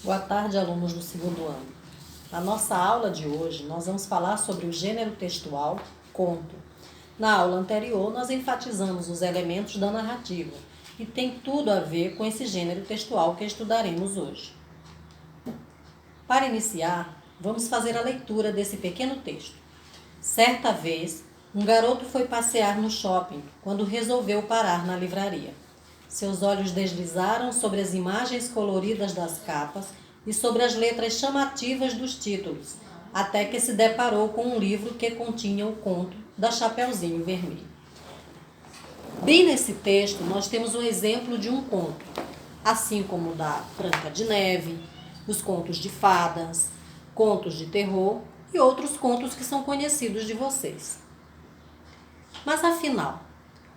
Boa tarde, alunos do segundo ano. Na nossa aula de hoje, nós vamos falar sobre o gênero textual, conto. Na aula anterior, nós enfatizamos os elementos da narrativa e tem tudo a ver com esse gênero textual que estudaremos hoje. Para iniciar, vamos fazer a leitura desse pequeno texto. Certa vez, um garoto foi passear no shopping quando resolveu parar na livraria. Seus olhos deslizaram sobre as imagens coloridas das capas e sobre as letras chamativas dos títulos, até que se deparou com um livro que continha o conto da Chapeuzinho Vermelho. Bem nesse texto, nós temos o exemplo de um conto, assim como o da Branca de Neve, os contos de fadas, contos de terror e outros contos que são conhecidos de vocês. Mas afinal,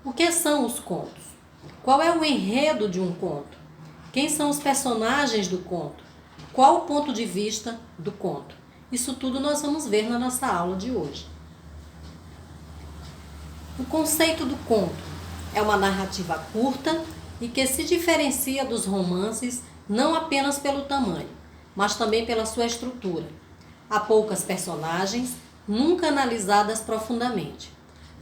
o que são os contos? Qual é o enredo de um conto? Quem são os personagens do conto? Qual o ponto de vista do conto? Isso tudo nós vamos ver na nossa aula de hoje. O conceito do conto é uma narrativa curta e que se diferencia dos romances não apenas pelo tamanho, mas também pela sua estrutura. Há poucas personagens, nunca analisadas profundamente.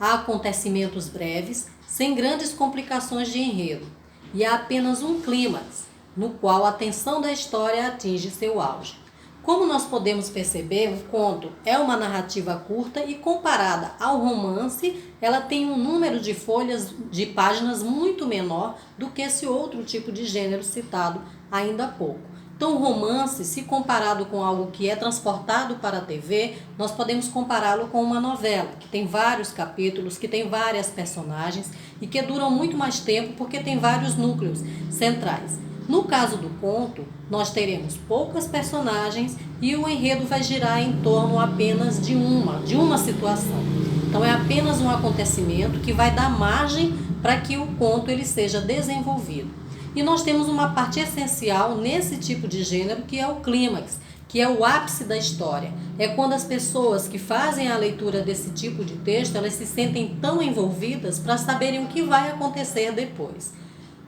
Há acontecimentos breves, sem grandes complicações de enredo, e há apenas um clímax, no qual a tensão da história atinge seu auge. Como nós podemos perceber, o conto é uma narrativa curta e, comparada ao romance, ela tem um número de folhas de páginas muito menor do que esse outro tipo de gênero citado ainda há pouco. Então, o romance, se comparado com algo que é transportado para a TV, nós podemos compará-lo com uma novela, que tem vários capítulos, que tem várias personagens e que duram muito mais tempo porque tem vários núcleos centrais. No caso do conto, nós teremos poucas personagens e o enredo vai girar em torno apenas de uma situação. Então, é apenas um acontecimento que vai dar margem para que o conto ele seja desenvolvido. E nós temos uma parte essencial nesse tipo de gênero, que é o clímax, que é o ápice da história. É quando as pessoas que fazem a leitura desse tipo de texto, elas se sentem tão envolvidas para saberem o que vai acontecer depois.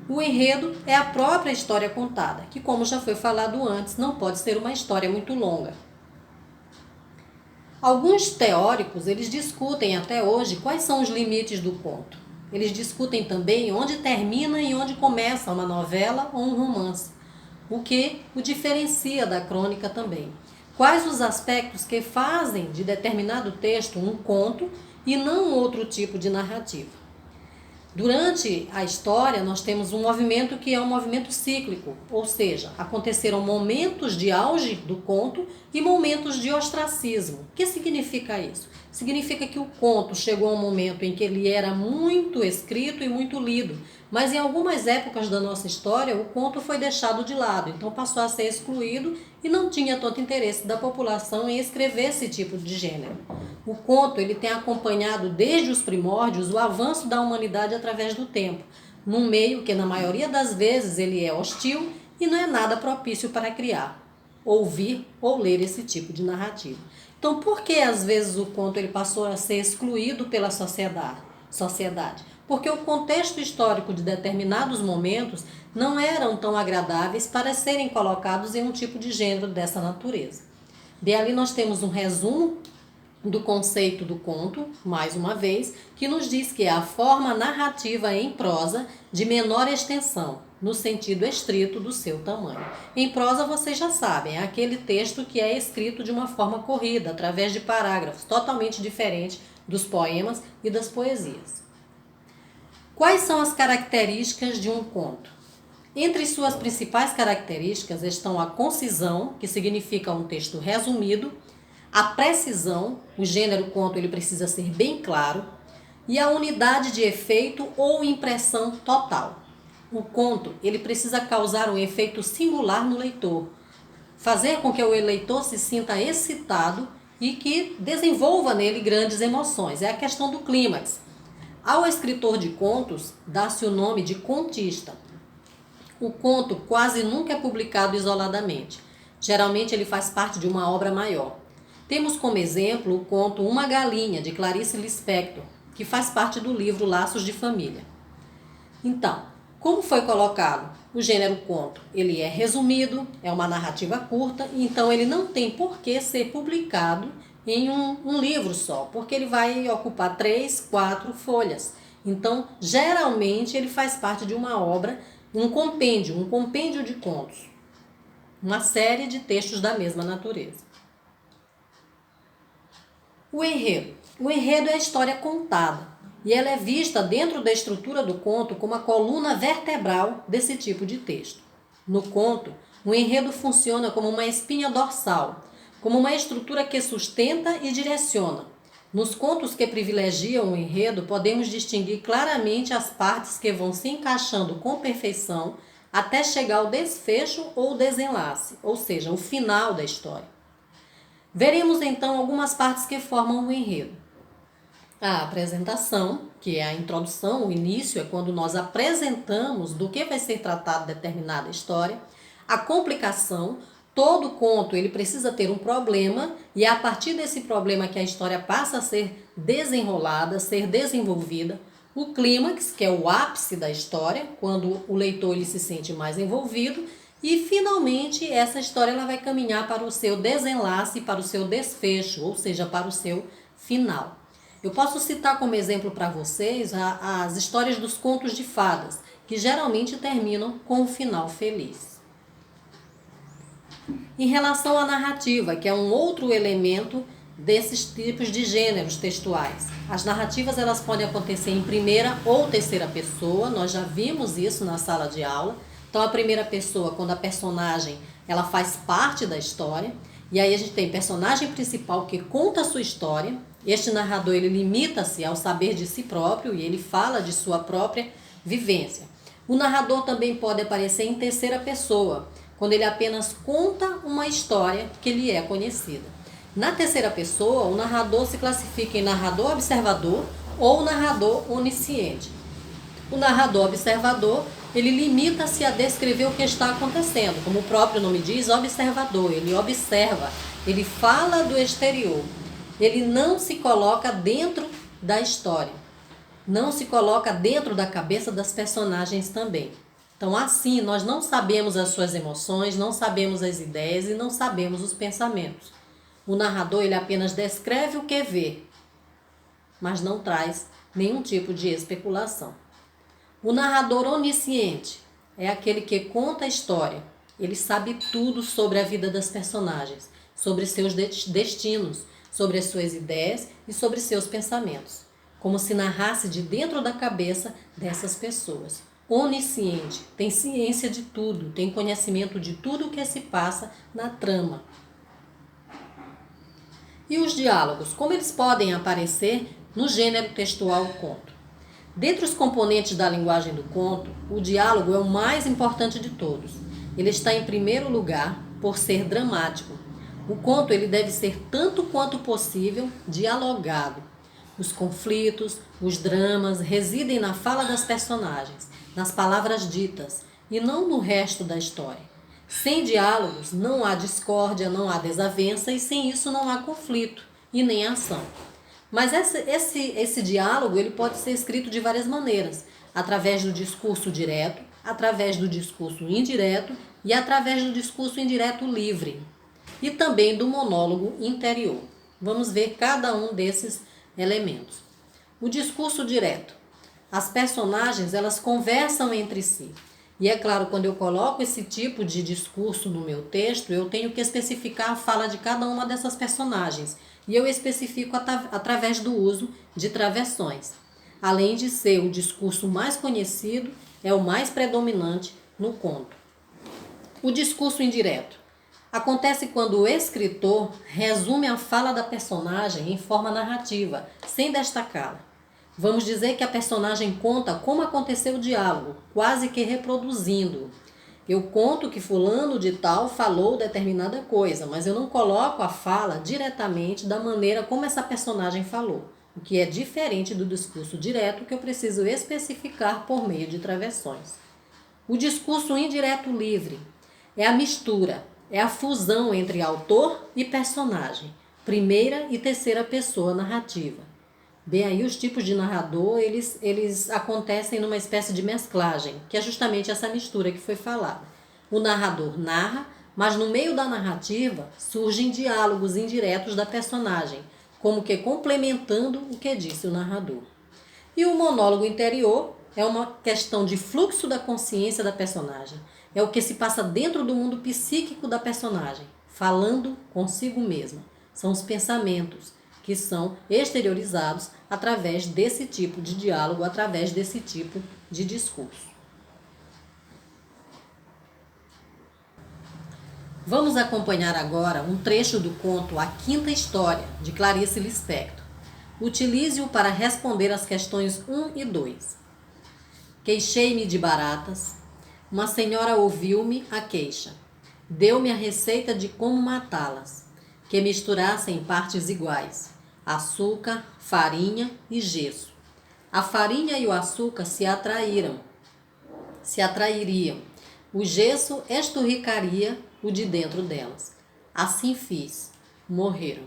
O enredo é a própria história contada, que, como já foi falado antes, não pode ser uma história muito longa. Alguns teóricos, eles discutem até hoje quais são os limites do conto. Eles discutem também onde termina e onde começa uma novela ou um romance, o que o diferencia da crônica também. Quais os aspectos que fazem de determinado texto um conto e não outro tipo de narrativa. Durante a história, nós temos um movimento que é um movimento cíclico, ou seja, aconteceram momentos de auge do conto e momentos de ostracismo. O que significa isso? Significa que o conto chegou a um momento em que ele era muito escrito e muito lido, mas em algumas épocas da nossa história o conto foi deixado de lado, então passou a ser excluído e não tinha tanto interesse da população em escrever esse tipo de gênero. O conto ele tem acompanhado desde os primórdios o avanço da humanidade através do tempo, num meio que na maioria das vezes ele é hostil e não é nada propício para criar, ouvir ou ler esse tipo de narrativa. Então, por que às vezes o conto ele passou a ser excluído pela sociedade? Porque o contexto histórico de determinados momentos não eram tão agradáveis para serem colocados em um tipo de gênero dessa natureza. De ali nós temos um resumo do conceito do conto, mais uma vez, que nos diz que é a forma narrativa em prosa de menor extensão, no sentido estrito do seu tamanho. Em prosa, vocês já sabem, é aquele texto que é escrito de uma forma corrida, através de parágrafos, totalmente diferente dos poemas e das poesias. Quais são as características de um conto? Entre suas principais características estão a concisão, que significa um texto resumido, a precisão, o gênero conto ele precisa ser bem claro, e a unidade de efeito ou impressão total. O conto ele precisa causar um efeito singular no leitor, fazer com que o leitor se sinta excitado e que desenvolva nele grandes emoções. É a questão do clímax. Ao escritor de contos, dá-se o nome de contista. O conto quase nunca é publicado isoladamente. Geralmente ele faz parte de uma obra maior. Temos como exemplo o conto Uma Galinha, de Clarice Lispector, que faz parte do livro Laços de Família. Então, Como foi colocado? O gênero conto, ele é resumido, é uma narrativa curta, então ele não tem por que ser publicado em um livro só, porque ele vai ocupar 3, 4 folhas. Então, geralmente, ele faz parte de uma obra, um compêndio de contos, uma série de textos da mesma natureza. O enredo. O enredo é a história contada, e ela é vista dentro da estrutura do conto como a coluna vertebral desse tipo de texto. No conto, o enredo funciona como uma espinha dorsal, como uma estrutura que sustenta e direciona. Nos contos que privilegiam o enredo, podemos distinguir claramente as partes que vão se encaixando com perfeição até chegar ao desfecho ou desenlace, ou seja, o final da história. Veremos então algumas partes que formam o enredo. A apresentação, que é a introdução, o início, é quando nós apresentamos do que vai ser tratado determinada história. A complicação, todo conto ele precisa ter um problema e é a partir desse problema que a história passa a ser desenrolada, ser desenvolvida. O clímax, que é o ápice da história, quando o leitor ele se sente mais envolvido. E, finalmente, essa história ela vai caminhar para o seu desenlace, para o seu desfecho, ou seja, para o seu final. Eu posso citar como exemplo para vocês as histórias dos contos de fadas, que geralmente terminam com um final feliz. Em relação à narrativa, que é um outro elemento desses tipos de gêneros textuais. As narrativas elas podem acontecer em primeira ou terceira pessoa, nós já vimos isso na sala de aula. Então, a primeira pessoa, quando a personagem ela faz parte da história, e aí a gente tem personagem principal que conta a sua história. Este narrador ele limita-se ao saber de si próprio e ele fala de sua própria vivência. O narrador também pode aparecer em terceira pessoa, quando ele apenas conta uma história que lhe é conhecida. Na terceira pessoa, o narrador se classifica em narrador observador ou narrador onisciente. O narrador observador, ele limita-se a descrever o que está acontecendo, como o próprio nome diz, observador, ele observa, ele fala do exterior, ele não se coloca dentro da história, não se coloca dentro da cabeça das personagens também. Então, assim, nós não sabemos as suas emoções, não sabemos as ideias e não sabemos os pensamentos. O narrador, ele apenas descreve o que vê, mas não traz nenhum tipo de especulação. O narrador onisciente é aquele que conta a história. Ele sabe tudo sobre a vida das personagens, sobre seus destinos, sobre as suas ideias e sobre seus pensamentos, como se narrasse de dentro da cabeça dessas pessoas. Onisciente, tem ciência de tudo, tem conhecimento de tudo o que se passa na trama. E os diálogos, como eles podem aparecer no gênero textual conto? Dentre os componentes da linguagem do conto, o diálogo é o mais importante de todos. Ele está em primeiro lugar por ser dramático. O conto ele deve ser tanto quanto possível dialogado. Os conflitos, os dramas residem na fala das personagens, nas palavras ditas e não no resto da história. Sem diálogos não há discórdia, não há desavença e sem isso não há conflito e nem ação. Mas esse diálogo ele pode ser escrito de várias maneiras, através do discurso direto, através do discurso indireto e através do discurso indireto livre, e também do monólogo interior. Vamos ver cada um desses elementos. O discurso direto. As personagens elas conversam entre si. E é claro, quando eu coloco esse tipo de discurso no meu texto, eu tenho que especificar a fala de cada uma dessas personagens. E eu especifico através do uso de travessões. Além de ser o discurso mais conhecido, é o mais predominante no conto. O discurso indireto. Acontece quando o escritor resume a fala da personagem em forma narrativa, sem destacá-la. Vamos dizer que a personagem conta como aconteceu o diálogo, quase que reproduzindo. Eu conto que fulano de tal falou determinada coisa, mas eu não coloco a fala diretamente da maneira como essa personagem falou, o que é diferente do discurso direto que eu preciso especificar por meio de travessões. O discurso indireto livre é a mistura, é a fusão entre autor e personagem, primeira e terceira pessoa narrativa. Bem, aí os tipos de narrador, eles acontecem numa espécie de mesclagem, que é justamente essa mistura que foi falada. O narrador narra, mas no meio da narrativa surgem diálogos indiretos da personagem, como que complementando o que disse o narrador. E o monólogo interior é uma questão de fluxo da consciência da personagem. É o que se passa dentro do mundo psíquico da personagem, falando consigo mesma. São os pensamentos que são exteriorizados através desse tipo de diálogo, através desse tipo de discurso. Vamos acompanhar agora um trecho do conto A Quinta História, de Clarice Lispector. Utilize-o para responder às questões 1 e 2. Queixei-me de baratas. Uma senhora ouviu-me a queixa. Deu-me a receita de como matá-las, que misturassem em partes iguais, açúcar, farinha e gesso. A farinha e o açúcar se atrairiam. O gesso esturricaria o de dentro delas. Assim fiz. Morreram.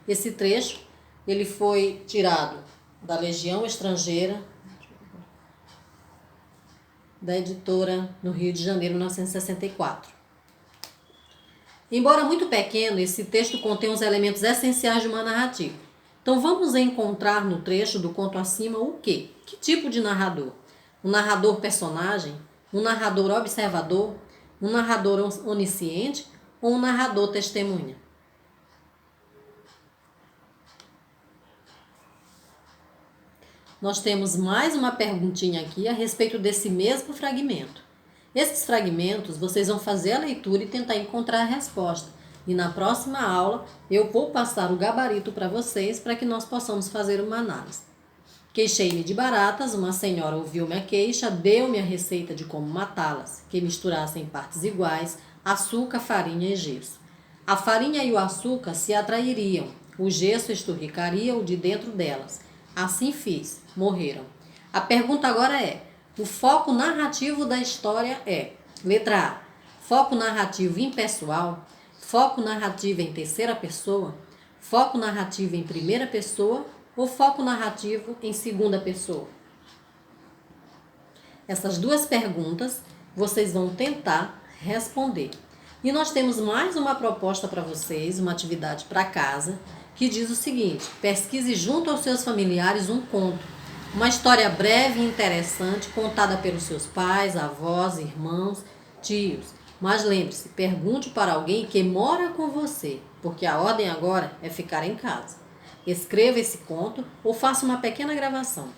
Esse trecho ele foi tirado da Legião Estrangeira, da editora no Rio de Janeiro, 1964. Embora muito pequeno, esse texto contém os elementos essenciais de uma narrativa. Então vamos encontrar no trecho do conto acima o quê? Que tipo de narrador? Um narrador personagem? Um narrador observador? Um narrador onisciente? Ou um narrador testemunha? Nós temos mais uma perguntinha aqui a respeito desse mesmo fragmento. Esses fragmentos vocês vão fazer a leitura e tentar encontrar a resposta. E na próxima aula eu vou passar o gabarito para vocês para que nós possamos fazer uma análise. Queixei-me de baratas, uma senhora ouviu-me a queixa, deu-me a receita de como matá-las, que misturassem em partes iguais, açúcar, farinha e gesso. A farinha e o açúcar se atrairiam, o gesso esturricaria o de dentro delas. Assim fiz, morreram. A pergunta agora é: o foco narrativo da história é: letra A, foco narrativo impessoal, foco narrativo em terceira pessoa, foco narrativo em primeira pessoa ou foco narrativo em segunda pessoa? Essas duas perguntas vocês vão tentar responder. E nós temos mais uma proposta para vocês, uma atividade para casa, que diz o seguinte: pesquise junto aos seus familiares um conto, uma história breve e interessante contada pelos seus pais, avós, irmãos, tios. Mas lembre-se, pergunte para alguém que mora com você, porque a ordem agora é ficar em casa. Escreva esse conto ou faça uma pequena gravação.